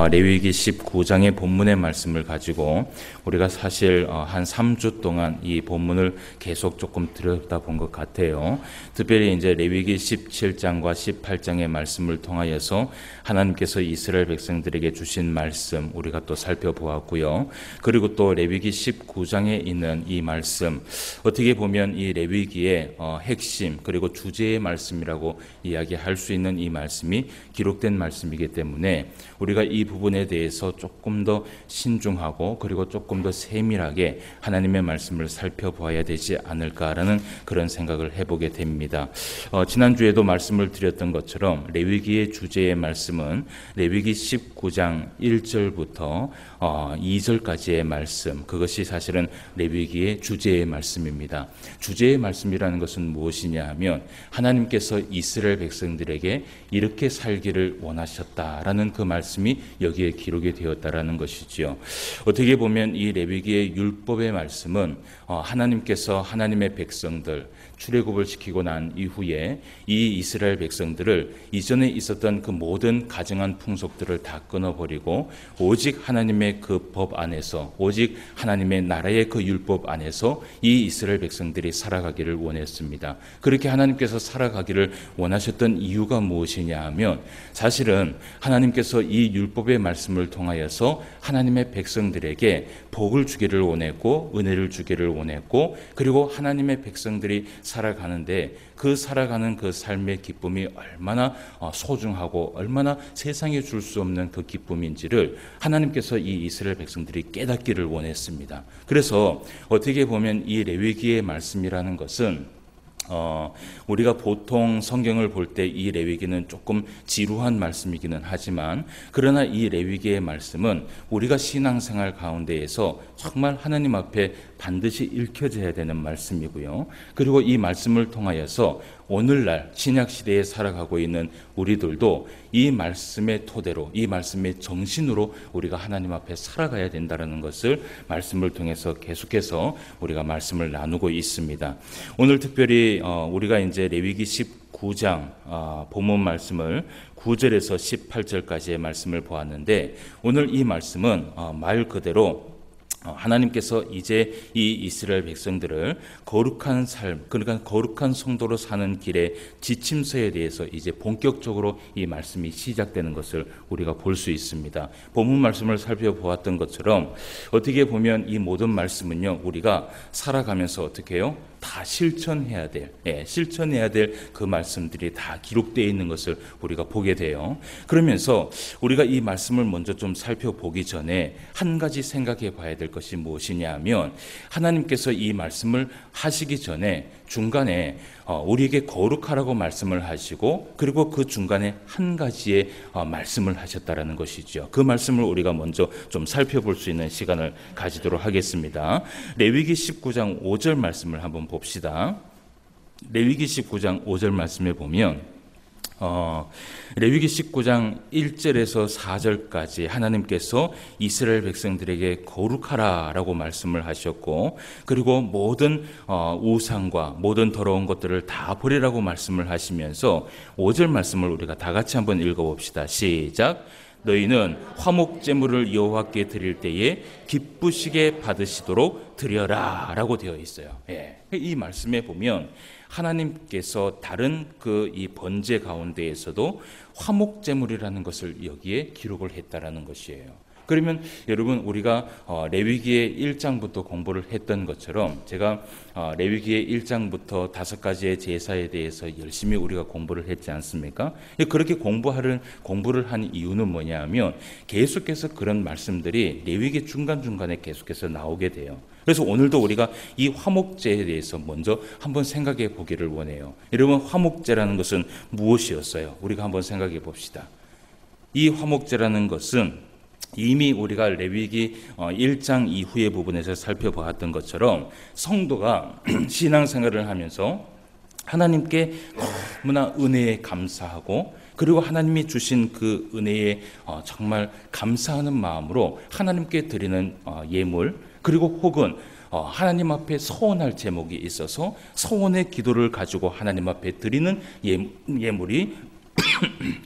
레위기 19장의 본문의 말씀을 가지고 우리가 사실 한 3주 동안 이 본문을 계속 조금 들여다본 것 같아요. 특별히 이제 레위기 17장과 18장의 말씀을 통하여서 하나님께서 이스라엘 백성들에게 주신 말씀 우리가 또 살펴보았고요. 그리고 또 레위기 19장에 있는 이 말씀, 어떻게 보면 이 레위기의 핵심 그리고 주제의 말씀이라고 이야기할 수 있는 이 말씀이 기록된 말씀이기 때문에 우리가 이 부분에 대해서 조금 더 신중하고 그리고 조금 더 세밀하게 하나님의 말씀을 살펴보아야 되지 않을까라는 그런 생각을 해보게 됩니다. 지난주에도 말씀을 드렸던 것처럼 레위기의 주제의 말씀은 레위기 19장 1절부터 2절까지의 말씀, 그것이 사실은 레위기의 주제의 말씀입니다. 주제의 말씀이라는 것은 무엇이냐 하면 하나님께서 이스라엘 백성들에게 이렇게 살기를 원하셨다라는 그 말씀이 여기에 기록이 되었다라는 것이지요. 어떻게 보면 이 레위기의 율법의 말씀은 하나님께서 하나님의 백성들 출애굽을 시키고 난 이후에 이 이스라엘 백성들을 이전에 있었던 그 모든 가증한 풍속들을 다 끊어버리고 오직 하나님의 그 법 안에서, 오직 하나님의 나라의 그 율법 안에서 이 이스라엘 백성들이 살아가기를 원했습니다. 그렇게 하나님께서 살아가기를 원하셨던 이유가 무엇이냐 하면 사실은 하나님께서 이 율법의 말씀을 통하여서 하나님의 백성들에게 복을 주기를 원했고 은혜를 주기를 원했고, 그리고 하나님의 백성들이 살아가는데 그 살아가는 그 삶의 기쁨이 얼마나 소중하고 얼마나 세상에 줄 수 없는 그 기쁨인지를 하나님께서 이 이스라엘 백성들이 깨닫기를 원했습니다. 그래서 어떻게 보면 이 레위기의 말씀이라는 것은 우리가 보통 성경을 볼 때 이 레위기는 조금 지루한 말씀이기는 하지만, 그러나 이 레위기의 말씀은 우리가 신앙생활 가운데에서 정말 하나님 앞에 반드시 읽혀져야 되는 말씀이고요. 그리고 이 말씀을 통하여서 오늘날 신약시대에 살아가고 있는 우리들도 이 말씀의 토대로, 이 말씀의 정신으로 우리가 하나님 앞에 살아가야 된다는 것을 말씀을 통해서 계속해서 우리가 말씀을 나누고 있습니다. 오늘 특별히 우리가 이제 레위기 19장 본문 말씀을 9절에서 18절까지의 말씀을 보았는데, 오늘 이 말씀은 말 그대로 하나님께서 이제 이 이스라엘 백성들을 거룩한 삶, 그러니까 거룩한 성도로 사는 길의 지침서에 대해서 이제 본격적으로 이 말씀이 시작되는 것을 우리가 볼 수 있습니다. 본문 말씀을 살펴보았던 것처럼 어떻게 보면 이 모든 말씀은요, 우리가 살아가면서 어떻게 해요? 다 실천해야 될 그 말씀들이 다 기록되어 있는 것을 우리가 보게 돼요. 그러면서 우리가 이 말씀을 먼저 좀 살펴보기 전에 한 가지 생각해 봐야 될 것이 무엇이냐 하면, 하나님께서 이 말씀을 하시기 전에 중간에 우리에게 거룩하라고 말씀을 하시고, 그리고 그 중간에 한 가지의 말씀을 하셨다라는 것이죠. 그 말씀을 우리가 먼저 좀 살펴볼 수 있는 시간을 가지도록 하겠습니다. 레위기 19장 5절 말씀을 한번 봅시다. 레위기 19장 5절 말씀에 보면 레위기 19장 1절에서 4절까지 하나님께서 이스라엘 백성들에게 거룩하라라고 말씀을 하셨고, 그리고 모든 우상과 모든 더러운 것들을 다 버리라고 말씀을 하시면서 5절 말씀을 우리가 다 같이 한번 읽어봅시다. 시작. 너희는 화목 제물을 여호와께 드릴 때에 기쁘시게 받으시도록 드려라 라고 되어 있어요. 이 말씀에 보면 하나님께서 다른 그 이 번제 가운데에서도 화목 제물이라는 것을 여기에 기록을 했다라는 것이에요. 그러면 여러분, 우리가 레위기의 1장부터 공부를 했던 것처럼, 제가 레위기의 1장부터 5가지의 제사에 대해서 열심히 우리가 공부를 했지 않습니까? 그렇게 공부를 한 이유는 뭐냐 하면, 계속해서 그런 말씀들이 레위기 중간중간에 계속해서 나오게 돼요. 그래서 오늘도 우리가 이 화목제에 대해서 먼저 한번 생각해 보기를 원해요. 여러분, 화목제라는 것은 무엇이었어요? 우리가 한번 생각해 봅시다. 이 화목제라는 것은 이미 우리가 레위기 1장 이후의 부분에서 살펴보았던 것처럼, 성도가 신앙생활을 하면서 하나님께 너무나 은혜에 감사하고, 그리고 하나님이 주신 그 은혜에 정말 감사하는 마음으로 하나님께 드리는 예물, 그리고 혹은 하나님 앞에 서원할 제목이 있어서 서원의 기도를 가지고 하나님 앞에 드리는 예물이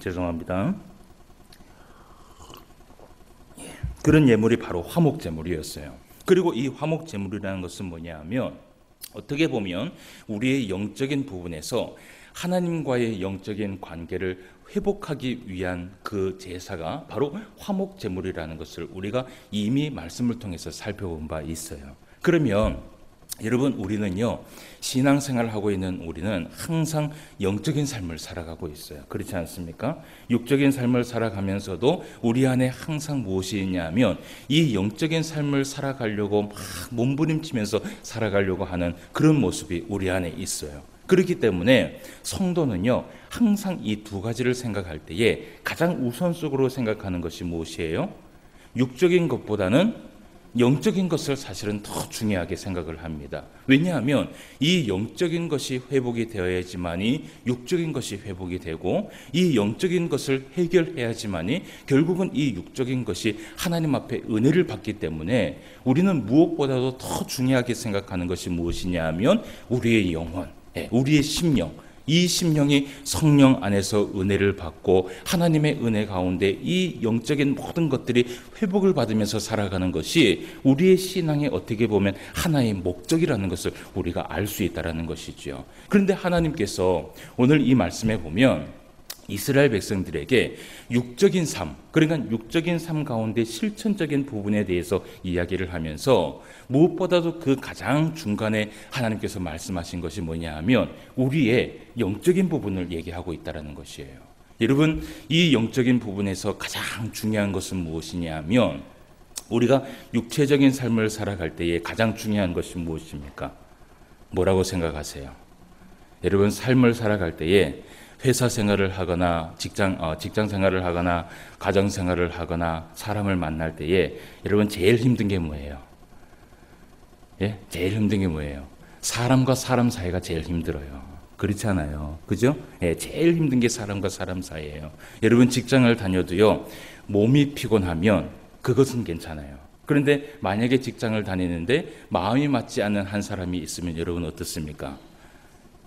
죄송합니다. 그런 예물이 바로 화목제물이었어요. 그리고 이 화목제물이라는 것은 뭐냐 하면 어떻게 보면 우리의 영적인 부분에서 하나님과의 영적인 관계를 회복하기 위한 그 제사가 바로 화목제물이라는 것을 우리가 이미 말씀을 통해서 살펴본 바 있어요. 그러면 여러분, 우리는요, 신앙생활을 하고 있는 우리는 항상 영적인 삶을 살아가고 있어요. 그렇지 않습니까? 육적인 삶을 살아가면서도 우리 안에 항상 무엇이 있냐면 이 영적인 삶을 살아가려고 막 몸부림치면서 살아가려고 하는 그런 모습이 우리 안에 있어요. 그렇기 때문에 성도는요, 항상 이 두 가지를 생각할 때에 가장 우선적으로 생각하는 것이 무엇이에요? 육적인 것보다는 영적인 것을 사실은 더 중요하게 생각을 합니다. 왜냐하면 이 영적인 것이 회복이 되어야지만이 육적인 것이 회복이 되고, 이 영적인 것을 해결해야지만이 결국은 이 육적인 것이 하나님 앞에 은혜를 받기 때문에 우리는 무엇보다도 더 중요하게 생각하는 것이 무엇이냐 하면 우리의 영혼, 우리의 심령, 이 심령이 성령 안에서 은혜를 받고 하나님의 은혜 가운데 이 영적인 모든 것들이 회복을 받으면서 살아가는 것이 우리의 신앙의 어떻게 보면 하나의 목적이라는 것을 우리가 알 수 있다는 것이죠. 그런데 하나님께서 오늘 이 말씀에 보면 이스라엘 백성들에게 육적인 삶, 그러니까 육적인 삶 가운데 실천적인 부분에 대해서 이야기를 하면서 무엇보다도 그 가장 중간에 하나님께서 말씀하신 것이 뭐냐 하면 우리의 영적인 부분을 얘기하고 있다는 것이에요. 여러분, 이 영적인 부분에서 가장 중요한 것은 무엇이냐 하면 우리가 육체적인 삶을 살아갈 때에 가장 중요한 것이 무엇입니까? 뭐라고 생각하세요? 여러분, 삶을 살아갈 때에 회사 생활을 하거나 직장 생활을 하거나 가정 생활을 하거나 사람을 만날 때에 여러분 제일 힘든 게 뭐예요? 예? 제일 힘든 게 뭐예요? 사람과 사람 사이가 제일 힘들어요. 그렇잖아요. 그죠? 예, 제일 힘든 게 사람과 사람 사이예요. 여러분 직장을 다녀도요, 몸이 피곤하면 그것은 괜찮아요. 그런데 만약에 직장을 다니는데 마음이 맞지 않는 한 사람이 있으면 여러분 어떻습니까?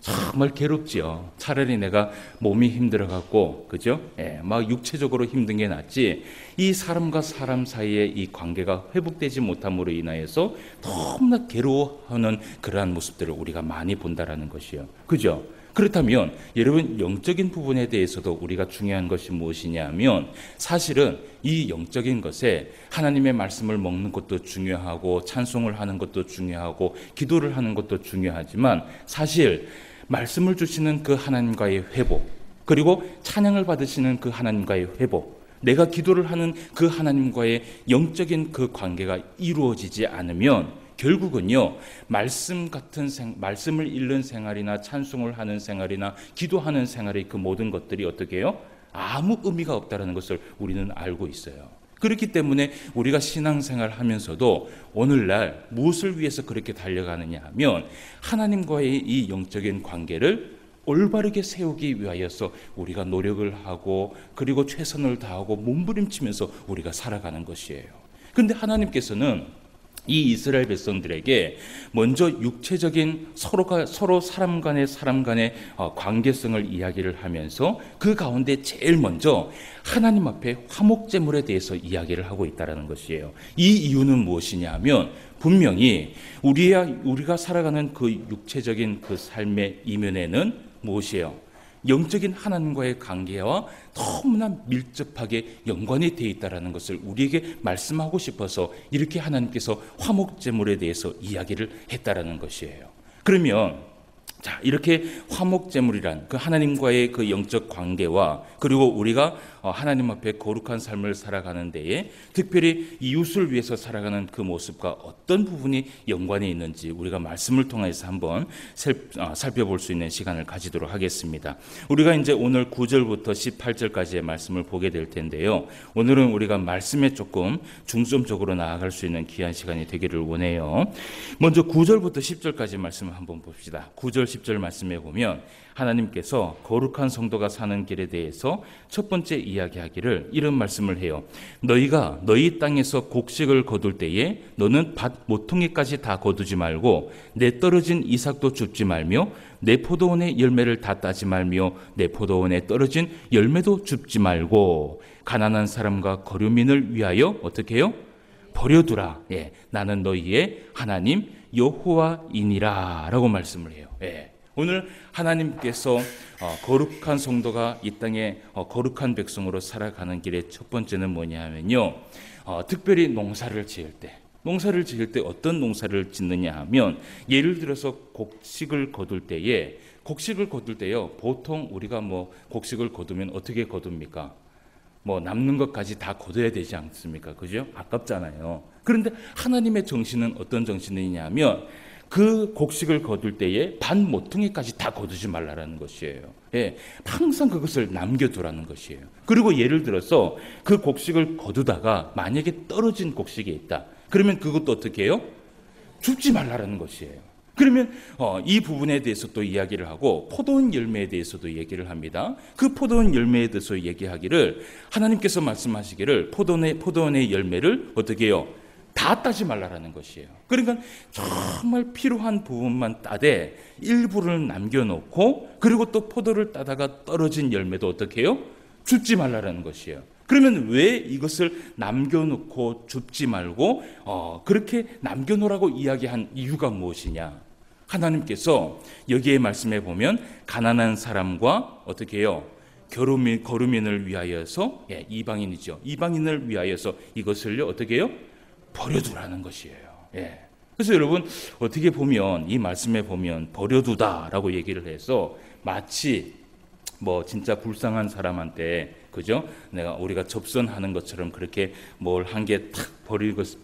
정말 괴롭지요. 차라리 내가 몸이 힘들어갖고, 그죠? 막 육체적으로 힘든 게 낫지, 이 사람과 사람 사이의 이 관계가 회복되지 못함으로 인하여서 너무나 괴로워하는 그러한 모습들을 우리가 많이 본다라는 것이요. 그죠? 그렇다면 여러분, 영적인 부분에 대해서도 우리가 중요한 것이 무엇이냐 하면 사실은 이 영적인 것에 하나님의 말씀을 먹는 것도 중요하고 찬송을 하는 것도 중요하고 기도를 하는 것도 중요하지만 사실 말씀을 주시는 그 하나님과의 회복, 그리고 찬양을 받으시는 그 하나님과의 회복, 내가 기도를 하는 그 하나님과의 영적인 그 관계가 이루어지지 않으면 결국은요, 말씀을 읽는 생활이나 찬송을 하는 생활이나 기도하는 생활의 그 모든 것들이 어떻게 해요? 아무 의미가 없다는 것을 우리는 알고 있어요. 그렇기 때문에 우리가 신앙생활 하면서도 오늘날 무엇을 위해서 그렇게 달려가느냐 하면 하나님과의 이 영적인 관계를 올바르게 세우기 위하여서 우리가 노력을 하고 그리고 최선을 다하고 몸부림치면서 우리가 살아가는 것이에요. 그런데 하나님께서는 이 이스라엘 백성들에게 먼저 육체적인 서로 사람 간의 관계성을 이야기를 하면서 그 가운데 제일 먼저 하나님 앞에 화목제물에 대해서 이야기를 하고 있다는 것이에요. 이 이유는 무엇이냐 하면 분명히 우리가 살아가는 그 육체적인 그 삶의 이면에는 무엇이에요? 영적인 하나님과의 관계와 너무나 밀접하게 연관이 되어 있다는 것을 우리에게 말씀하고 싶어서 이렇게 하나님께서 화목제물에 대해서 이야기를 했다라는 것이에요. 그러면 자, 이렇게 화목제물이란 그 하나님과의 그 영적 관계와 그리고 우리가 하나님 앞에 거룩한 삶을 살아가는 데에 특별히 이웃을 위해서 살아가는 그 모습과 어떤 부분이 연관이 있는지 우리가 말씀을 통해서 한번 살펴볼 수 있는 시간을 가지도록 하겠습니다. 우리가 이제 오늘 9절부터 18절까지의 말씀을 보게 될 텐데요. 오늘은 우리가 말씀에 조금 중점적으로 나아갈 수 있는 귀한 시간이 되기를 원해요. 먼저 9절부터 10절까지 말씀을 한번 봅시다. 9절 10절 말씀에 보면 하나님께서 거룩한 성도가 사는 길에 대해서 첫 번째 이야기하기를 이런 말씀을 해요. 너희가 너희 땅에서 곡식을 거둘 때에 너는 밭 모퉁이까지 다 거두지 말고 내 떨어진 이삭도 줍지 말며 내 포도원의 열매를 다 따지 말며 내 포도원에 떨어진 열매도 줍지 말고 가난한 사람과 거류민을 위하여 어떻게 해요? 버려두라. 예, 나는 너희의 하나님 여호와이니라 라고 말씀을 해요. 예. 오늘 하나님께서 거룩한 성도가 이 땅에 거룩한 백성으로 살아가는 길의 첫 번째는 뭐냐 하면요, 특별히 농사를 지을 때 어떤 농사를 짓느냐 하면, 예를 들어서 곡식을 거둘 때요, 보통 우리가 곡식을 거두면 어떻게 거둡니까? 남는 것까지 다 거둬야 되지 않습니까? 그죠? 아깝잖아요. 그런데 하나님의 정신은 어떤 정신이냐면, 그 곡식을 거둘 때에 반 모퉁이까지 다 거두지 말라라는 것이에요. 예, 항상 그것을 남겨두라는 것이에요. 그리고 예를 들어서 그 곡식을 거두다가 만약에 떨어진 곡식이 있다. 그러면 그것도 어떻게 해요? 줍지 말라라는 것이에요. 그러면 이 부분에 대해서 또 이야기를 하고, 포도원 열매에 대해서도 얘기를 합니다. 그 포도원 열매에 대해서 얘기하기를, 하나님께서 말씀하시기를 포도원의 열매를 어떻게 해요? 다 따지 말라라는 것이에요. 그러니까 정말 필요한 부분만 따되 일부를 남겨놓고, 그리고 또 포도를 따다가 떨어진 열매도 어떻게 해요? 줍지 말라라는 것이에요. 그러면 왜 이것을 남겨놓고 줍지 말고 그렇게 남겨놓으라고 이야기한 이유가 무엇이냐? 하나님께서 여기에 말씀해 보면, 가난한 사람과 어떻게 해요? 거류민을 위하여서, 예, 이방인이죠. 이방인을 위하여서 이것을요 어떻게 해요? 버려두라는 것이에요. 예. 그래서 여러분, 어떻게 보면 이 말씀에 보면 버려두다라고 얘기를 해서 마치 진짜 불쌍한 사람한테, 그죠? 우리가 접선하는 것처럼 그렇게 뭘 한 개 탁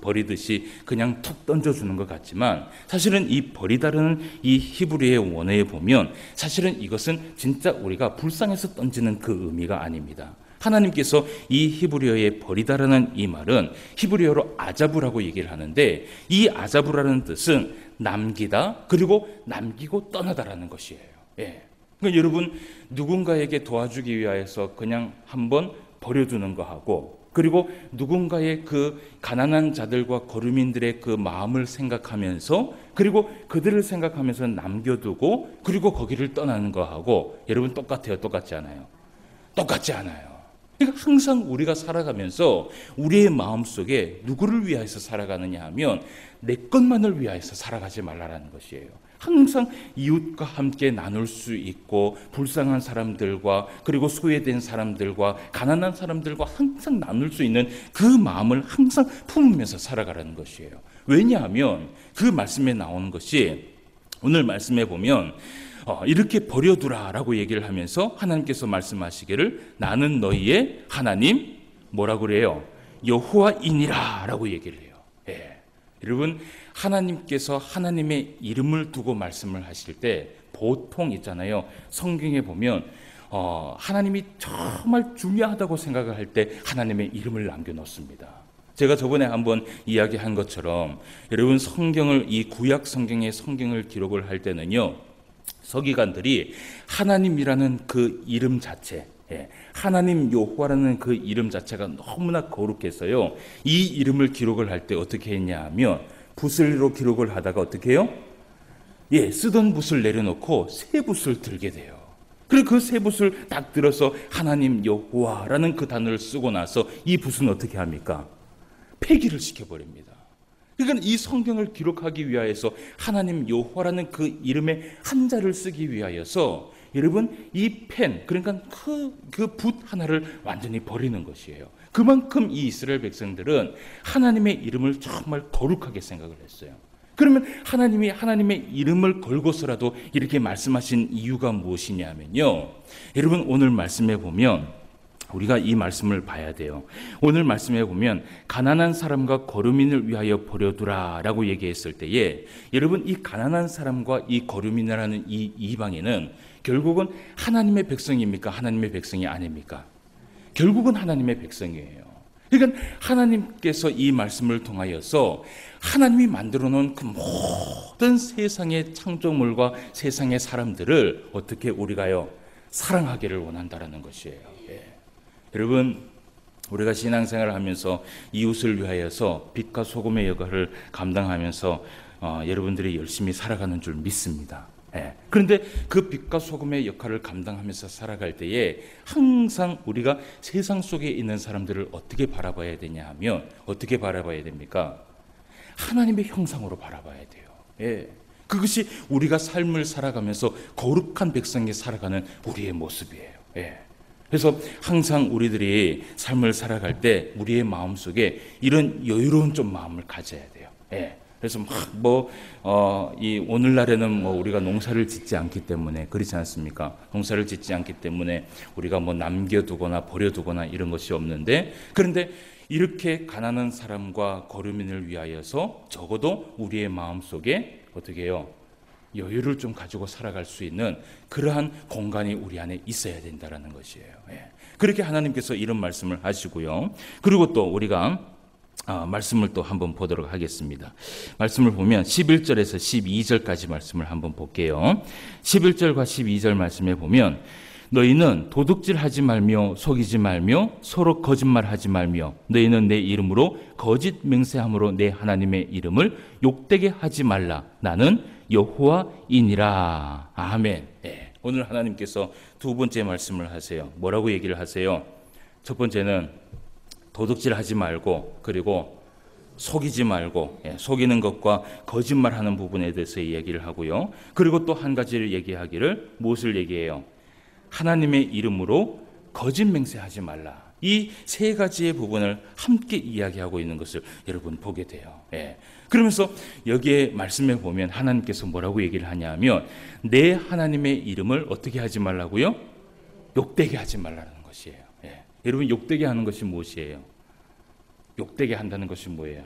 버리듯이 그냥 툭 던져주는 것 같지만, 사실은 이 버리다라는 이 히브리의 원어에 보면 사실은 이것은 진짜 우리가 불쌍해서 던지는 그 의미가 아닙니다. 하나님께서 이 히브리어의 버리다라는 이 말은 히브리어로 아자부라고 얘기를 하는데, 이 아자부라는 뜻은 남기다, 그리고 남기고 떠나다라는 것이에요. 예. 그러니까 여러분, 누군가에게 도와주기 위해서 그냥 한번 버려두는 거하고, 그리고 누군가의 그 가난한 자들과 거류민들의 그 마음을 생각하면서, 그리고 그들을 생각하면서 남겨두고 그리고 거기를 떠나는 거하고, 여러분 똑같아요? 똑같지 않아요? 똑같지 않아요. 그러니까 항상 우리가 살아가면서 우리의 마음속에 누구를 위해서 살아가느냐 하면, 내 것만을 위해서 살아가지 말라라는 것이에요. 항상 이웃과 함께 나눌 수 있고, 불쌍한 사람들과 그리고 소외된 사람들과 가난한 사람들과 항상 나눌 수 있는 그 마음을 항상 품으면서 살아가라는 것이에요. 왜냐하면 그 말씀에 나오는 것이, 오늘 말씀에 보면 이렇게 버려두라라고 얘기를 하면서 하나님께서 말씀하시기를, 나는 너희의 하나님 뭐라고 그래요? 여호와이니라 라고 얘기를 해요. 예. 여러분, 하나님께서 하나님의 이름을 두고 말씀을 하실 때 보통 있잖아요, 성경에 보면 하나님이 정말 중요하다고 생각을 할 때 하나님의 이름을 남겨놓습니다. 제가 저번에 한번 이야기한 것처럼, 여러분, 이 구약 성경의 성경을 기록을 할 때는요, 서기관들이 하나님이라는 그 이름 자체, 하나님 여호와라는 그 이름 자체가 너무나 거룩해서요, 이 이름을 기록을 할 때 어떻게 했냐 하면, 붓으로 기록을 하다가 어떻게 해요? 쓰던 붓을 내려놓고 새 붓을 들게 돼요. 그리고 그 새 붓을 딱 들어서 하나님 여호와라는 그 단어를 쓰고 나서 이 붓은 어떻게 합니까? 폐기를 시켜버립니다. 그러니까 이 성경을 기록하기 위하여서 하나님 여호와라는 그 이름의 한자를 쓰기 위하여서, 여러분, 이 펜, 그러니까 그 붓 하나를 완전히 버리는 것이에요. 그만큼 이 이스라엘 백성들은 하나님의 이름을 정말 거룩하게 생각을 했어요. 그러면 하나님이 하나님의 이름을 걸고서라도 이렇게 말씀하신 이유가 무엇이냐면요, 여러분, 오늘 말씀에 보면 우리가 이 말씀을 봐야 돼요. 오늘 말씀에 보면 가난한 사람과 거류민을 위하여 버려두라 라고 얘기했을 때에, 여러분, 이 가난한 사람과 이 거류민이라는 이 이방인은 결국은 하나님의 백성입니까? 하나님의 백성이 아닙니까? 결국은 하나님의 백성이에요. 그러니까 하나님께서 이 말씀을 통하여서 하나님이 만들어 놓은 그 모든 세상의 창조물과 세상의 사람들을 어떻게 우리가요? 사랑하기를 원한다라는 것이에요. 여러분, 우리가 신앙생활을 하면서 이웃을 위하여서 빛과 소금의 역할을 감당하면서 여러분들이 열심히 살아가는 줄 믿습니다. 예. 그런데 그 빛과 소금의 역할을 감당하면서 살아갈 때에 항상 우리가 세상 속에 있는 사람들을 어떻게 바라봐야 되냐 하면 어떻게 바라봐야 됩니까? 하나님의 형상으로 바라봐야 돼요. 예. 그것이 우리가 삶을 살아가면서 거룩한 백성이 살아가는 우리의 모습이에요. 예. 그래서 항상 우리들이 삶을 살아갈 때 우리의 마음속에 이런 여유로운 좀 마음을 가져야 돼요. 예. 그래서 이 오늘날에는 우리가 농사를 짓지 않기 때문에 그렇지 않습니까? 농사를 짓지 않기 때문에 우리가 남겨두거나 버려두거나 이런 것이 없는데, 그런데 이렇게 가난한 사람과 거류민을 위하여서 적어도 우리의 마음속에 어떻게 해요? 여유를 좀 가지고 살아갈 수 있는 그러한 공간이 우리 안에 있어야 된다는 것이에요. 예. 그렇게 하나님께서 이런 말씀을 하시고요. 그리고 또 우리가 말씀을 또 한번 보도록 하겠습니다. 말씀을 보면 11절에서 12절까지 말씀을 한번 볼게요. 11절과 12절 말씀에 보면 너희는 도둑질하지 말며 속이지 말며 서로 거짓말하지 말며 너희는 내 이름으로 거짓 맹세함으로 내 하나님의 이름을 욕되게 하지 말라. 나는 여호와이니라. 아멘. 네. 오늘 하나님께서 두 번째 말씀을 하세요. 뭐라고 얘기를 하세요? 첫 번째는 도둑질하지 말고, 그리고 속이지 말고, 속이는 것과 거짓말하는 부분에 대해서 이야기를 하고요. 그리고 또 한 가지를 얘기하기를 무엇을 얘기해요? 하나님의 이름으로 거짓 맹세하지 말라. 이 세 가지의 부분을 함께 이야기하고 있는 것을 여러분 보게 돼요. 그러면서 여기에 말씀에 보면 하나님께서 뭐라고 얘기를 하냐면 내 하나님의 이름을 어떻게 하지 말라고요? 욕되게 하지 말라는 것이에요. 여러분, 욕되게 하는 것이 무엇이에요? 욕되게 한다는 것이 뭐예요?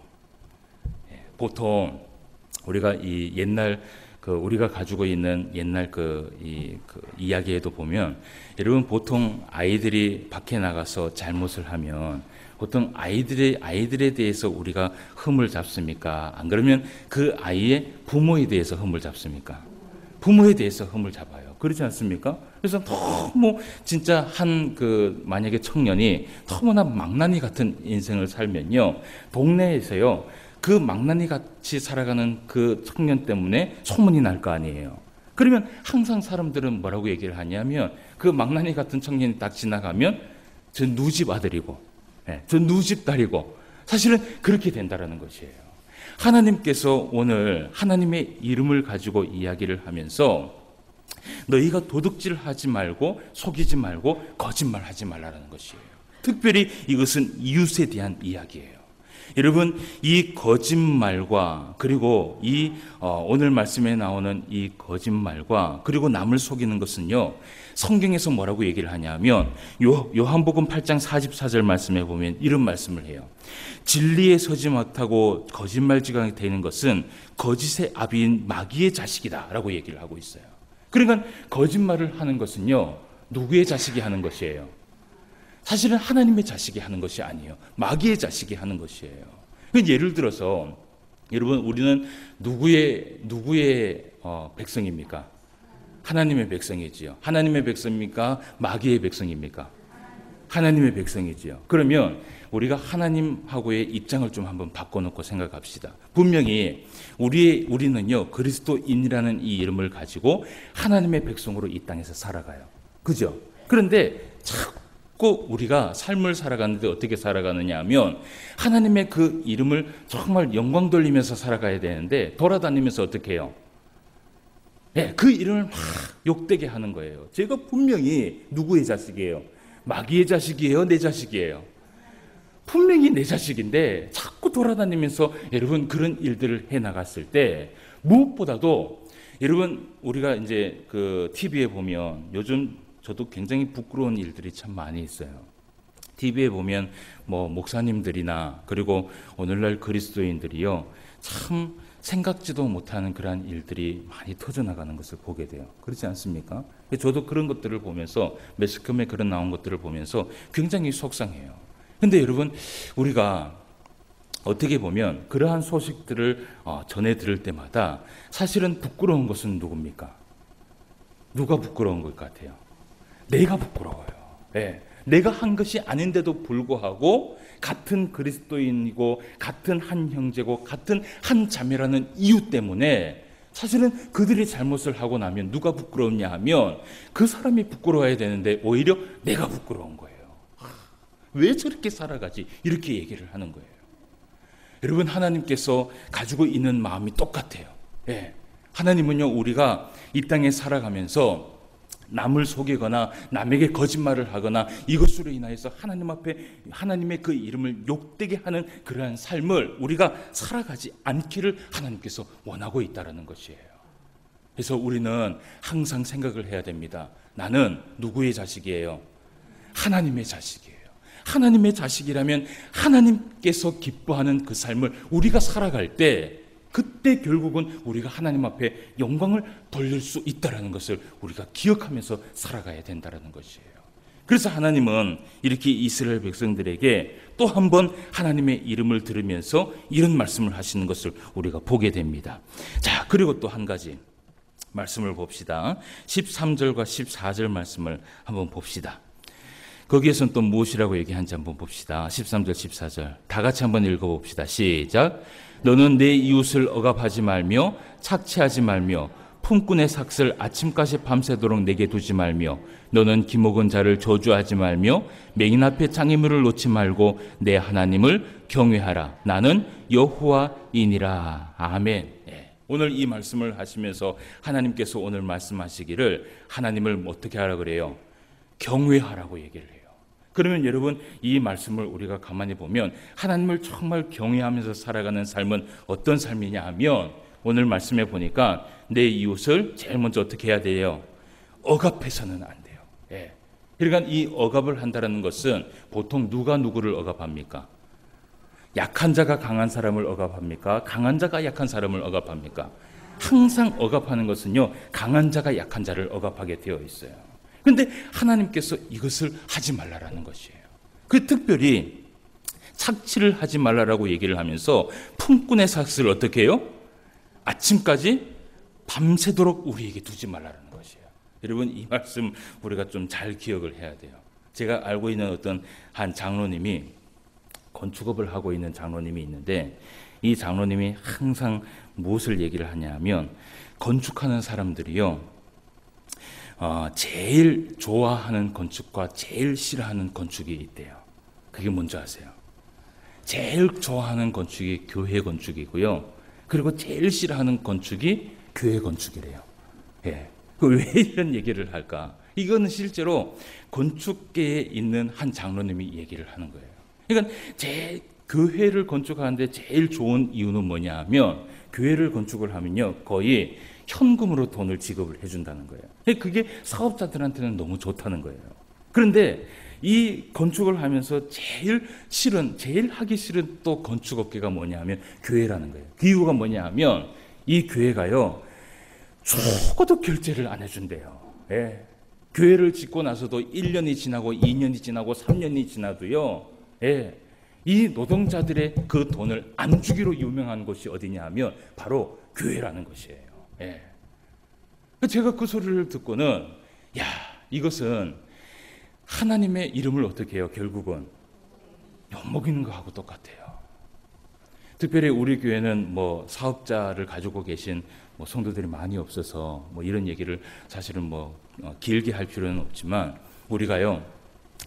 보통 우리가 이 옛날 우리가 가지고 있는 옛날 이야기에도 보면, 여러분, 보통 아이들이 밖에 나가서 잘못을 하면 보통 아이들에 대해서 우리가 흠을 잡습니까? 안 그러면 그 아이의 부모에 대해서 흠을 잡습니까? 부모에 대해서 흠을 잡아요. 그렇지 않습니까? 그래서 너무 진짜 만약에 청년이 너무나 망나니 같은 인생을 살면요, 동네에서요, 그 망나니 같이 살아가는 그 청년 때문에 소문이 날 거 아니에요. 그러면 항상 사람들은 뭐라고 얘기를 하냐면 그 망나니 같은 청년이 딱 지나가면 저 누집 아들이고, 저 누집 딸이고, 사실은 그렇게 된다라는 것이에요. 하나님께서 오늘 하나님의 이름을 가지고 이야기를 하면서 너희가 도둑질하지 말고 속이지 말고 거짓말하지 말라는 것이에요. 특별히 이것은 이웃에 대한 이야기예요. 여러분, 이 거짓말과 그리고 오늘 말씀에 나오는 이 거짓말과 그리고 남을 속이는 것은요, 성경에서 뭐라고 얘기를 하냐면 요한복음 8장 44절 말씀에 보면 이런 말씀을 해요. 진리에 서지 못하고 거짓말지간이 되는 것은 거짓의 아비인 마귀의 자식이다 라고 얘기를 하고 있어요. 그러니까 거짓말을 하는 것은요, 누구의 자식이 하는 것이에요? 사실은 하나님의 자식이 하는 것이 아니에요. 마귀의 자식이 하는 것이에요. 예를 들어서 여러분, 우리는 누구의 백성입니까? 하나님의 백성이지요. 하나님의 백성입니까? 마귀의 백성입니까? 하나님의 백성이지요. 그러면 우리가 하나님하고의 입장을 좀 한번 바꿔놓고 생각합시다. 분명히 우리는요, 그리스도인이라는 이 이름을 가지고 하나님의 백성으로 이 땅에서 살아가요. 그죠? 그런데 자꾸 우리가 삶을 살아가는데 어떻게 살아가느냐 하면 하나님의 그 이름을 정말 영광 돌리면서 살아가야 되는데 돌아다니면서 어떻게 해요? 그 이름을 막 욕되게 하는 거예요. 제가 분명히 누구의 자식이에요? 마귀의 자식이에요? 내 자식이에요? 분명히 내 자식인데 자꾸 돌아다니면서 여러분 그런 일들을 해 나갔을 때 무엇보다도 여러분 우리가 이제 TV에 보면 요즘 저도 굉장히 부끄러운 일들이 참 많이 있어요. TV에 보면 목사님들이나 그리고 오늘날 그리스도인들이요, 참 생각지도 못하는 그러한 일들이 많이 터져나가는 것을 보게 돼요. 그렇지 않습니까? 저도 그런 것들을 보면서 매스컴에 그런 나온 것들을 보면서 굉장히 속상해요. 근데 여러분, 우리가 어떻게 보면 그러한 소식들을 전해 들을 때마다 사실은 부끄러운 것은 누굽니까? 누가 부끄러운 것 같아요? 내가 부끄러워요. 내가 한 것이 아닌데도 불구하고 같은 그리스도인이고 같은 한 형제고 같은 한 자매라는 이유 때문에 사실은 그들이 잘못을 하고 나면 누가 부끄럽냐 하면 그 사람이 부끄러워야 되는데 오히려 내가 부끄러운 거예요. 왜 저렇게 살아가지? 이렇게 얘기를 하는 거예요. 여러분, 하나님께서 가지고 있는 마음이 똑같아요. 예. 하나님은요, 우리가 이 땅에 살아가면서 남을 속이거나 남에게 거짓말을 하거나 이것으로 인하여서 하나님 앞에 하나님의 그 이름을 욕되게 하는 그러한 삶을 우리가 살아가지 않기를 하나님께서 원하고 있다는 것이에요. 그래서 우리는 항상 생각을 해야 됩니다. 나는 누구의 자식이에요? 하나님의 자식이에요. 하나님의 자식이라면 하나님께서 기뻐하는 그 삶을 우리가 살아갈 때 그때 결국은 우리가 하나님 앞에 영광을 돌릴 수 있다는 것을 우리가 기억하면서 살아가야 된다는 것이에요. 그래서 하나님은 이렇게 이스라엘 백성들에게 또 한 번 하나님의 이름을 들으면서 이런 말씀을 하시는 것을 우리가 보게 됩니다. 자, 그리고 또 한 가지 말씀을 봅시다. 13절과 14절 말씀을 한번 봅시다. 거기에서는 또 무엇이라고 얘기하는지 한번 봅시다. 13절 14절 다 같이 한번 읽어봅시다. 시작. 너는 내 이웃을 억압하지 말며 착취하지 말며 품꾼의 삭슬 아침까지 밤새도록 내게 두지 말며 너는 기목은 자를 저주하지 말며 맹인 앞에 장애물을 놓지 말고 내 하나님을 경외하라. 나는 여호와이니라. 아멘. 오늘 이 말씀을 하시면서 하나님께서 오늘 말씀하시기를 하나님을 어떻게 하라 그래요? 경외하라고 얘기를 해요. 그러면 여러분, 이 말씀을 우리가 가만히 보면 하나님을 정말 경외하면서 살아가는 삶은 어떤 삶이냐 하면 오늘 말씀에 보니까 내 이웃을 제일 먼저 어떻게 해야 돼요? 억압해서는 안 돼요. 예. 그러니까 이 억압을 한다는 것은 보통 누가 누구를 억압합니까? 약한 자가 강한 사람을 억압합니까? 강한 자가 약한 사람을 억압합니까? 항상 억압하는 것은요, 강한 자가 약한 자를 억압하게 되어 있어요. 그런데 하나님께서 이것을 하지 말라라는 것이에요. 그 특별히 착취를 하지 말라라고 얘기를 하면서 품꾼의 삭슬을 어떻게 해요? 아침까지 밤새도록 우리에게 두지 말라라는 것이에요. 여러분, 이 말씀 우리가 좀 잘 기억을 해야 돼요. 제가 알고 있는 어떤 한 장로님이 건축업을 하고 있는 장로님이 있는데 이 장로님이 항상 무엇을 얘기를 하냐면 건축하는 사람들이요, 제일 좋아하는 건축과 제일 싫어하는 건축이 있대요. 그게 뭔지 아세요? 제일 좋아하는 건축이 교회 건축이고요. 그리고 제일 싫어하는 건축이 교회 건축이래요. 예. 왜 이런 얘기를 할까? 이거는 실제로 건축계에 있는 한 장로님이 얘기를 하는 거예요. 그러니까 제 교회를 건축하는데 제일 좋은 이유는 뭐냐 하면 교회를 건축을 하면요, 거의 현금으로 돈을 지급을 해준다는 거예요. 그게 사업자들한테는 너무 좋다는 거예요. 그런데 이 건축을 하면서 제일 하기 싫은 또 건축업계가 뭐냐 하면 교회라는 거예요. 그 이유가 뭐냐 하면 이 교회가요, 적어도 결제를 안 해준대요. 예. 교회를 짓고 나서도 1년이 지나고 2년이 지나고 3년이 지나도요, 예, 이 노동자들의 그 돈을 안 주기로 유명한 곳이 어디냐 하면 바로 교회라는 것이에요. 예. 제가 그 소리를 듣고는 이것은 하나님의 이름을 어떻게 해요? 결국은 엿먹이는 거하고 똑같아요. 특별히 우리 교회는 사업자를 가지고 계신 성도들이 많이 없어서 이런 얘기를 사실은 길게 할 필요는 없지만 우리가요,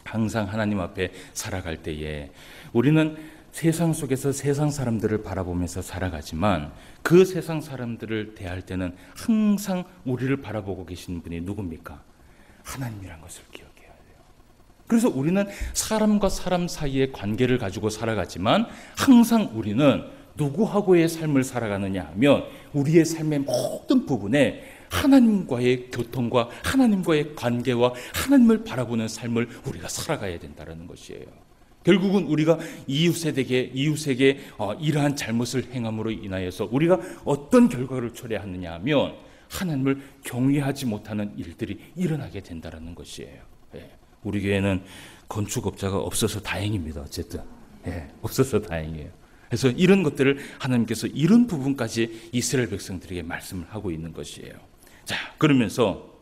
항상 하나님 앞에 살아갈 때에 우리는 세상 속에서 세상 사람들을 바라보면서 살아가지만 그 세상 사람들을 대할 때는 항상 우리를 바라보고 계시는 분이 누굽니까? 하나님이란 것을 기억해야 돼요. 그래서 우리는 사람과 사람 사이의 관계를 가지고 살아가지만 항상 우리는 누구하고의 삶을 살아가느냐 하면 우리의 삶의 모든 부분에 하나님과의 교통과 하나님과의 관계와 하나님을 바라보는 삶을 우리가 살아가야 된다는 것이에요. 결국은 우리가 이웃에게 이러한 잘못을 행함으로 인하여서 우리가 어떤 결과를 초래하느냐 하면 하나님을 경외하지 못하는 일들이 일어나게 된다는 것이에요. 예. 우리 교회는 건축업자가 없어서 다행입니다. 어쨌든 없어서 다행이에요. 그래서 이런 것들을 하나님께서 이런 부분까지 이스라엘 백성들에게 말씀을 하고 있는 것이에요. 자, 그러면서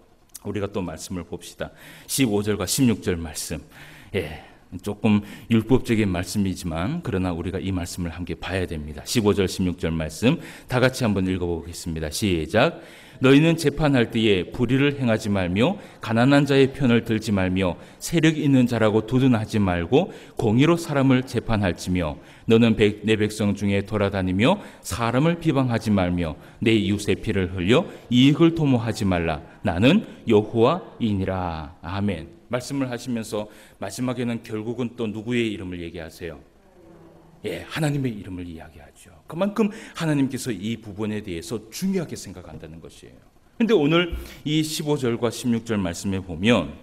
우리가 또 말씀을 봅시다. 15절과 16절 말씀. 조금 율법적인 말씀이지만 그러나 우리가 이 말씀을 함께 봐야 됩니다. 15절 16절 말씀 다 같이 한번 읽어보겠습니다. 시작. 너희는 재판할 때에 불의를 행하지 말며 가난한 자의 편을 들지 말며 세력 있는 자라고 두둔하지 말고 공의로 사람을 재판할지며 너는 내 백성 중에 돌아다니며 사람을 비방하지 말며 내 이웃의 피를 흘려 이익을 도모하지 말라. 나는 여호와이니라. 아멘. 말씀을 하시면서 마지막에는 결국은 또 누구의 이름을 얘기하세요? 하나님의 이름을 이야기하죠. 그만큼 하나님께서 이 부분에 대해서 중요하게 생각한다는 것이에요. 그런데 오늘 이 15절과 16절 말씀에 보면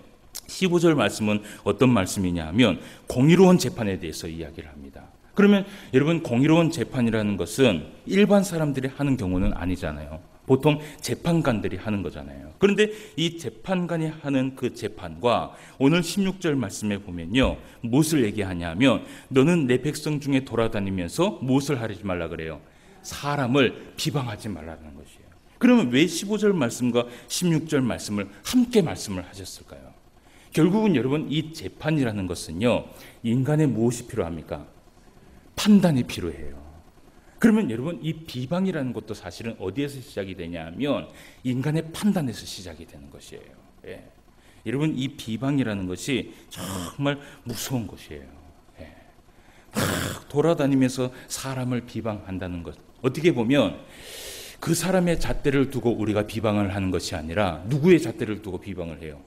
15절 말씀은 어떤 말씀이냐 하면 공의로운 재판에 대해서 이야기를 합니다. 그러면 여러분 공의로운 재판이라는 것은 일반 사람들이 하는 경우는 아니잖아요. 보통 재판관들이 하는 거잖아요. 그런데 이 재판관이 하는 그 재판과 오늘 16절 말씀에 보면요. 무엇을 얘기하냐면 너는 내 백성 중에 돌아다니면서 무엇을 하지 말라 그래요? 사람을 비방하지 말라는 것이에요. 그러면 왜 15절 말씀과 16절 말씀을 함께 말씀을 하셨을까요? 결국은 여러분 이 재판이라는 것은요. 인간의 무엇이 필요합니까? 판단이 필요해요. 그러면 여러분 이 비방이라는 것도 사실은 어디에서 시작이 되냐 하면 인간의 판단에서 시작이 되는 것이에요. 여러분 이 비방이라는 것이 정말 무서운 것이에요. 막 돌아다니면서 사람을 비방한다는 것. 어떻게 보면 그 사람의 잣대를 두고 우리가 비방을 하는 것이 아니라 누구의 잣대를 두고 비방을 해요?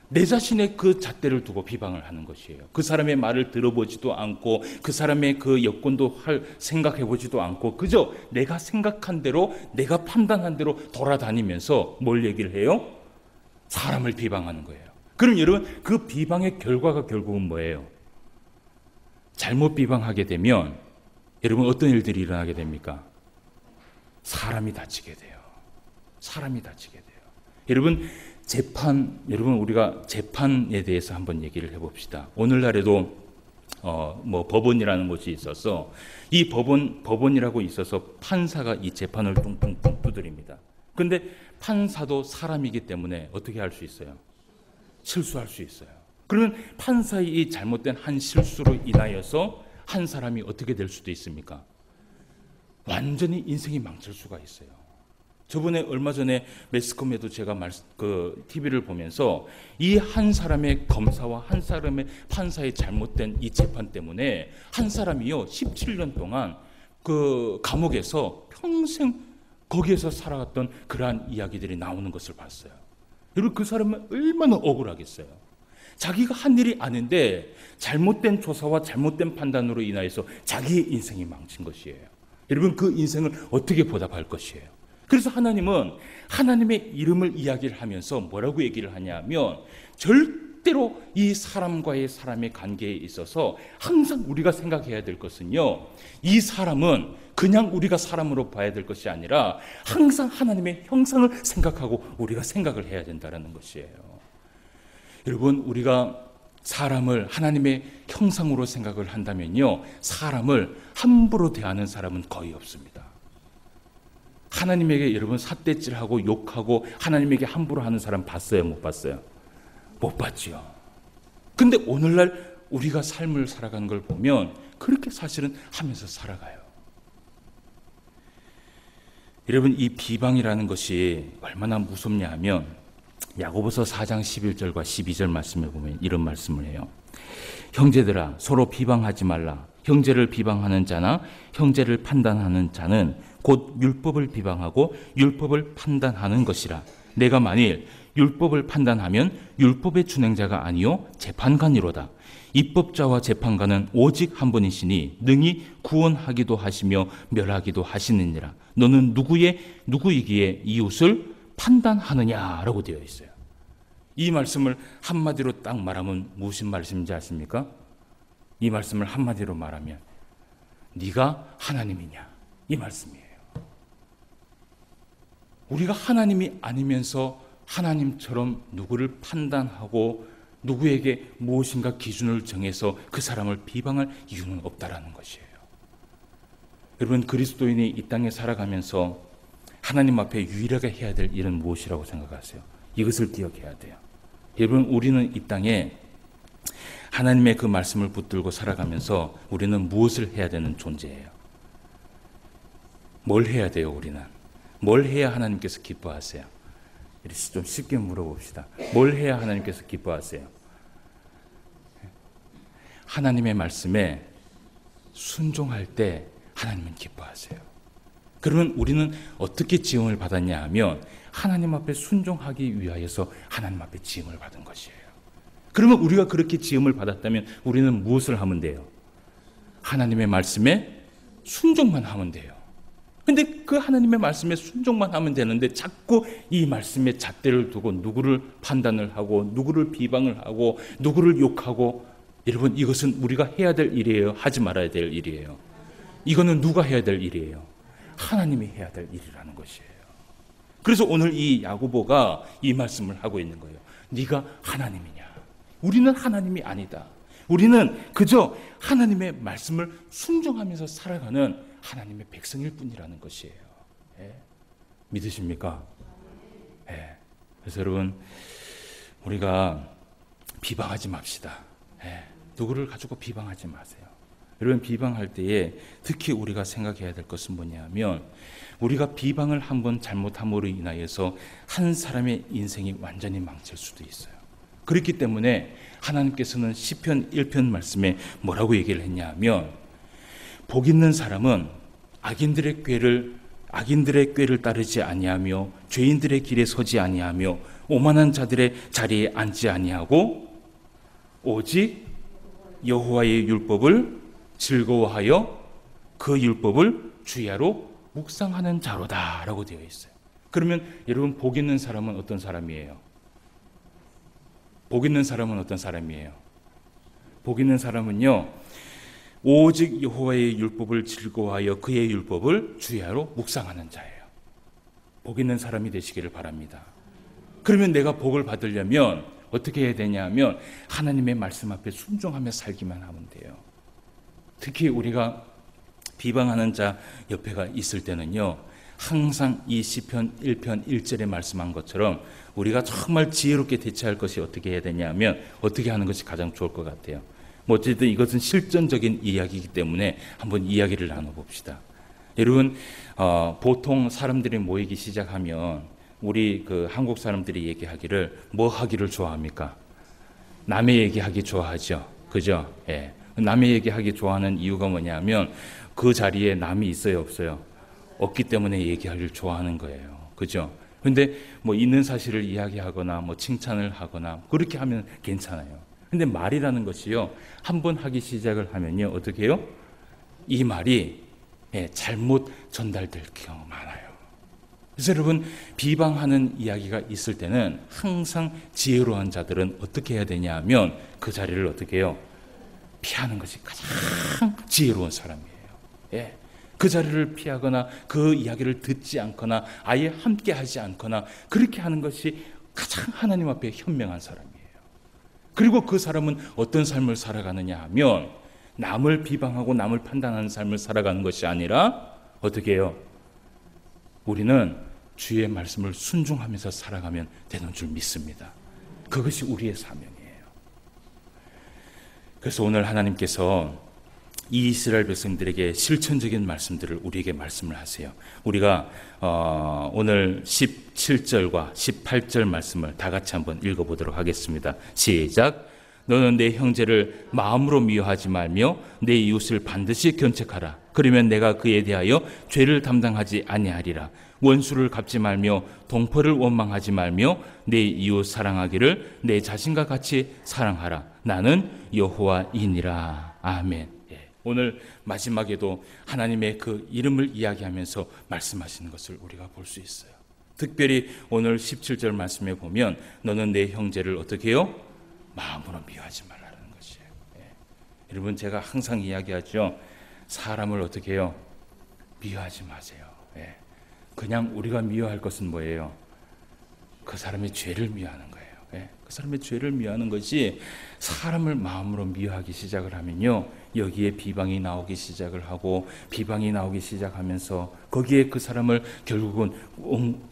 내 자신의 그 잣대를 두고 비방을 하는 것이에요. 그 사람의 말을 들어보지도 않고 그 사람의 그 여건도 생각해보지도 않고 그저 내가 생각한 대로 내가 판단한 대로 돌아다니면서 뭘 얘기를 해요? 사람을 비방하는 거예요. 그럼 여러분 그 비방의 결과가 결국은 뭐예요? 잘못 비방하게 되면 여러분 어떤 일들이 일어나게 됩니까? 사람이 다치게 돼요. 사람이 다치게 돼요. 여러분 여러분 우리가 재판에 대해서 한번 얘기를 해봅시다. 오늘날에도 법원이라는 곳이 있어서 이 법원이라고 있어서 판사가 이 재판을 뚱뚱뚱 두드립니다. 그런데 판사도 사람이기 때문에 어떻게 할 수 있어요? 실수할 수 있어요. 그러면 판사의 이 잘못된 한 실수로 인하여서 한 사람이 어떻게 될 수도 있습니까? 완전히 인생이 망칠 수가 있어요. 저번에 얼마 전에 매스컴에도 제가 TV를 보면서 이 한 사람의 검사와 한 사람의 판사의 잘못된 이 재판 때문에 한 사람이요 17년 동안 그 감옥에서 평생 거기에서 살아갔던 그러한 이야기들이 나오는 것을 봤어요. 여러분 그 사람은 얼마나 억울하겠어요. 자기가 한 일이 아닌데 잘못된 조사와 잘못된 판단으로 인하여서 자기의 인생이 망친 것이에요. 여러분 그 인생을 어떻게 보답할 것이에요? 그래서 하나님은 하나님의 이름을 이야기를 하면서 뭐라고 얘기를 하냐면 절대로 이 사람과의 사람의 관계에 있어서 항상 우리가 생각해야 될 것은요. 이 사람은 그냥 우리가 사람으로 봐야 될 것이 아니라 항상 하나님의 형상을 생각하고 우리가 생각을 해야 된다는 것이에요. 여러분 우리가 사람을 하나님의 형상으로 생각을 한다면요. 사람을 함부로 대하는 사람은 거의 없습니다. 하나님에게 여러분 삿대질하고 욕하고 하나님에게 함부로 하는 사람 봤어요? 못 봤어요? 못 봤지요. 근데 오늘날 우리가 삶을 살아가는 걸 보면 그렇게 사실은 하면서 살아가요. 여러분 이 비방이라는 것이 얼마나 무섭냐 하면 야고보서 4장 11절과 12절 말씀에 보면 이런 말씀을 해요. 형제들아 서로 비방하지 말라. 형제를 비방하는 자나 형제를 판단하는 자는 곧 율법을 비방하고 율법을 판단하는 것이라. 내가 만일 율법을 판단하면 율법의 준행자가 아니요 재판관이로다. 입법자와 재판관은 오직 한 분이시니 능히 구원하기도 하시며 멸하기도 하시느니라. 너는 누구이기에 이웃을 판단하느냐라고 되어 있어요. 이 말씀을 한마디로 딱 말하면 무슨 말씀인지 아십니까? 이 말씀을 한마디로 말하면 네가 하나님이냐 이 말씀이에요. 우리가 하나님이 아니면서 하나님처럼 누구를 판단하고 누구에게 무엇인가 기준을 정해서 그 사람을 비방할 이유는 없다라는 것이에요. 여러분 그리스도인이 이 땅에 살아가면서 하나님 앞에 유일하게 해야 될 일은 무엇이라고 생각하세요? 이것을 기억해야 돼요. 여러분 우리는 이 땅에 하나님의 그 말씀을 붙들고 살아가면서 우리는 무엇을 해야 되는 존재예요? 뭘 해야 돼요, 우리는? 뭘 해야 하나님께서 기뻐하세요? 이렇게 좀 쉽게 물어봅시다. 뭘 해야 하나님께서 기뻐하세요? 하나님의 말씀에 순종할 때 하나님은 기뻐하세요. 그러면 우리는 어떻게 지음을 받았냐 하면 하나님 앞에 순종하기 위하여서 하나님 앞에 지음을 받은 것이에요. 그러면 우리가 그렇게 지음을 받았다면 우리는 무엇을 하면 돼요? 하나님의 말씀에 순종만 하면 돼요. 근데 그 하나님의 말씀에 순종만 하면 되는데 자꾸 이 말씀에 잣대를 두고 누구를 판단을 하고 누구를 비방을 하고 누구를 욕하고, 여러분 이것은 우리가 해야 될 일이에요? 하지 말아야 될 일이에요? 이거는 누가 해야 될 일이에요? 하나님이 해야 될 일이라는 것이에요. 그래서 오늘 이 야고보가 이 말씀을 하고 있는 거예요. 네가 하나님이냐? 우리는 하나님이 아니다. 우리는 그저 하나님의 말씀을 순종하면서 살아가는 하나님의 백성일 뿐이라는 것이에요. 예? 믿으십니까? 예. 그래서 여러분 우리가 비방하지 맙시다. 예. 누구를 가지고 비방하지 마세요. 여러분 비방할 때에 특히 우리가 생각해야 될 것은 뭐냐면 우리가 비방을 한번 잘못함으로 인하여서 한 사람의 인생이 완전히 망칠 수도 있어요. 그렇기 때문에 하나님께서는 시편 1편 말씀에 뭐라고 얘기를 했냐면 복 있는 사람은 악인들의 꾀를 따르지 아니하며 죄인들의 길에 서지 아니하며 오만한 자들의 자리에 앉지 아니하고 오직 여호와의 율법을 즐거워하여 그 율법을 주야로 묵상하는 자로다라고 되어 있어요. 그러면 여러분 복 있는 사람은 어떤 사람이에요? 복 있는 사람은 어떤 사람이에요? 복 있는 사람은요, 오직 여호와의 율법을 즐거워하여 그의 율법을 주야로 묵상하는 자예요. 복 있는 사람이 되시기를 바랍니다. 그러면 내가 복을 받으려면 어떻게 해야 되냐 하면 하나님의 말씀 앞에 순종하며 살기만 하면 돼요. 특히 우리가 비방하는 자 옆에가 있을 때는요, 항상 이 시편 1편 1절에 말씀한 것처럼 우리가 정말 지혜롭게 대처할 것이 어떻게 해야 되냐면 어떻게 하는 것이 가장 좋을 것 같아요. 뭐 어쨌든 이것은 실전적인 이야기이기 때문에 한번 이야기를 나눠봅시다. 여러분 보통 사람들이 모이기 시작하면 우리 그 한국 사람들이 얘기하기를 뭐 하기를 좋아합니까? 남의 얘기하기 좋아하죠. 그죠? 예. 남의 얘기하기 좋아하는 이유가 뭐냐면 그 자리에 남이 있어요, 없어요? 없기 때문에 얘기하기를 좋아하는 거예요. 그죠? 근데 뭐 있는 사실을 이야기하거나 뭐 칭찬을 하거나 그렇게 하면 괜찮아요. 근데 말이라는 것이요, 한번 하기 시작을 하면요, 어떻게 해요? 이 말이 잘못 전달될 경우가 많아요. 그래서 여러분 비방하는 이야기가 있을 때는 항상 지혜로운 자들은 어떻게 해야 되냐 하면 그 자리를 어떻게 해요? 피하는 것이 가장 지혜로운 사람이에요. 예. 그 자리를 피하거나 그 이야기를 듣지 않거나 아예 함께 하지 않거나 그렇게 하는 것이 가장 하나님 앞에 현명한 사람이에요. 그리고 그 사람은 어떤 삶을 살아가느냐 하면 남을 비방하고 남을 판단하는 삶을 살아가는 것이 아니라 어떻게 해요? 우리는 주의 말씀을 순종하면서 살아가면 되는 줄 믿습니다. 그것이 우리의 사명이에요. 그래서 오늘 하나님께서 이 이스라엘 백성들에게 실천적인 말씀들을 우리에게 말씀을 하세요. 우리가 오늘 17절과 18절 말씀을 다 같이 한번 읽어보도록 하겠습니다. 시작. 너는 내 형제를 마음으로 미워하지 말며 내 이웃을 반드시 견책하라. 그러면 내가 그에 대하여 죄를 담당하지 아니하리라. 원수를 갚지 말며 동포를 원망하지 말며 내 이웃 사랑하기를 내 자신과 같이 사랑하라. 나는 여호와이니라. 아멘. 오늘 마지막에도 하나님의 그 이름을 이야기하면서 말씀하시는 것을 우리가 볼 수 있어요. 특별히 오늘 17절 말씀에 보면 너는 내 형제를 어떻게 해요? 마음으로 미워하지 말라는 것이에요. 여러분 제가 항상 이야기하죠. 사람을 어떻게 해요? 미워하지 마세요. 그냥 우리가 미워할 것은 뭐예요? 그 사람의 죄를 미워하는 거예요. 그 사람의 죄를 미워하는 것이, 사람을 마음으로 미워하기 시작을 하면요, 여기에 비방이 나오기 시작을 하고 비방이 나오기 시작하면서 거기에 그 사람을 결국은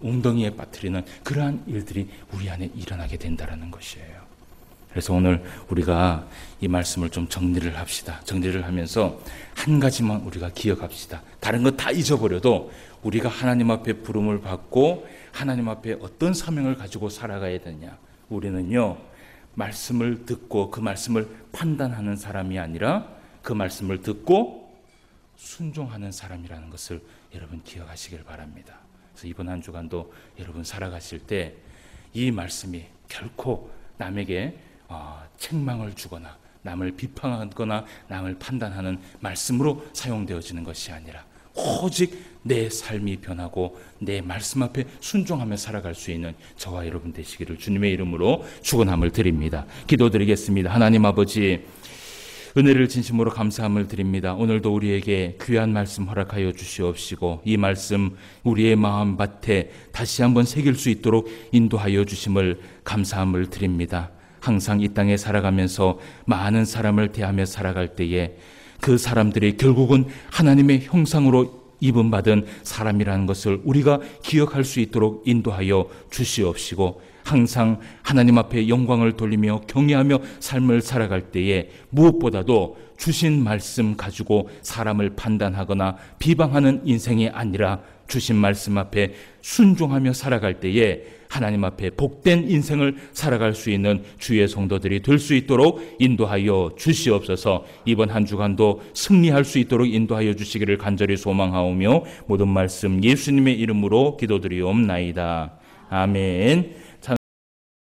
웅덩이에 빠뜨리는 그러한 일들이 우리 안에 일어나게 된다는 것이에요. 그래서 오늘 우리가 이 말씀을 좀 정리를 합시다. 정리를 하면서 한 가지만 우리가 기억합시다. 다른 거 다 잊어버려도 우리가 하나님 앞에 부름을 받고 하나님 앞에 어떤 사명을 가지고 살아가야 되냐. 우리는요, 말씀을 듣고 그 말씀을 판단하는 사람이 아니라 그 말씀을 듣고 순종하는 사람이라는 것을 여러분 기억하시길 바랍니다. 그래서 이번 한 주간도 여러분 살아가실 때 이 말씀이 결코 남에게 책망을 주거나 남을 비판하거나 남을 판단하는 말씀으로 사용되어지는 것이 아니라 오직 내 삶이 변하고 내 말씀 앞에 순종하며 살아갈 수 있는 저와 여러분 되시기를 주님의 이름으로 축원함을 드립니다. 기도드리겠습니다. 하나님 아버지, 은혜를 진심으로 감사함을 드립니다. 오늘도 우리에게 귀한 말씀 허락하여 주시옵시고 이 말씀 우리의 마음밭에 다시 한번 새길 수 있도록 인도하여 주심을 감사함을 드립니다. 항상 이 땅에 살아가면서 많은 사람을 대하며 살아갈 때에 그 사람들이 결국은 하나님의 형상으로 입음받은 사람이라는 것을 우리가 기억할 수 있도록 인도하여 주시옵시고 항상 하나님 앞에 영광을 돌리며 경외하며 삶을 살아갈 때에 무엇보다도 주신 말씀 가지고 사람을 판단하거나 비방하는 인생이 아니라 주신 말씀 앞에 순종하며 살아갈 때에 하나님 앞에 복된 인생을 살아갈 수 있는 주의 성도들이 될 수 있도록 인도하여 주시옵소서. 이번 한 주간도 승리할 수 있도록 인도하여 주시기를 간절히 소망하오며 모든 말씀 예수님의 이름으로 기도드리옵나이다. 아멘.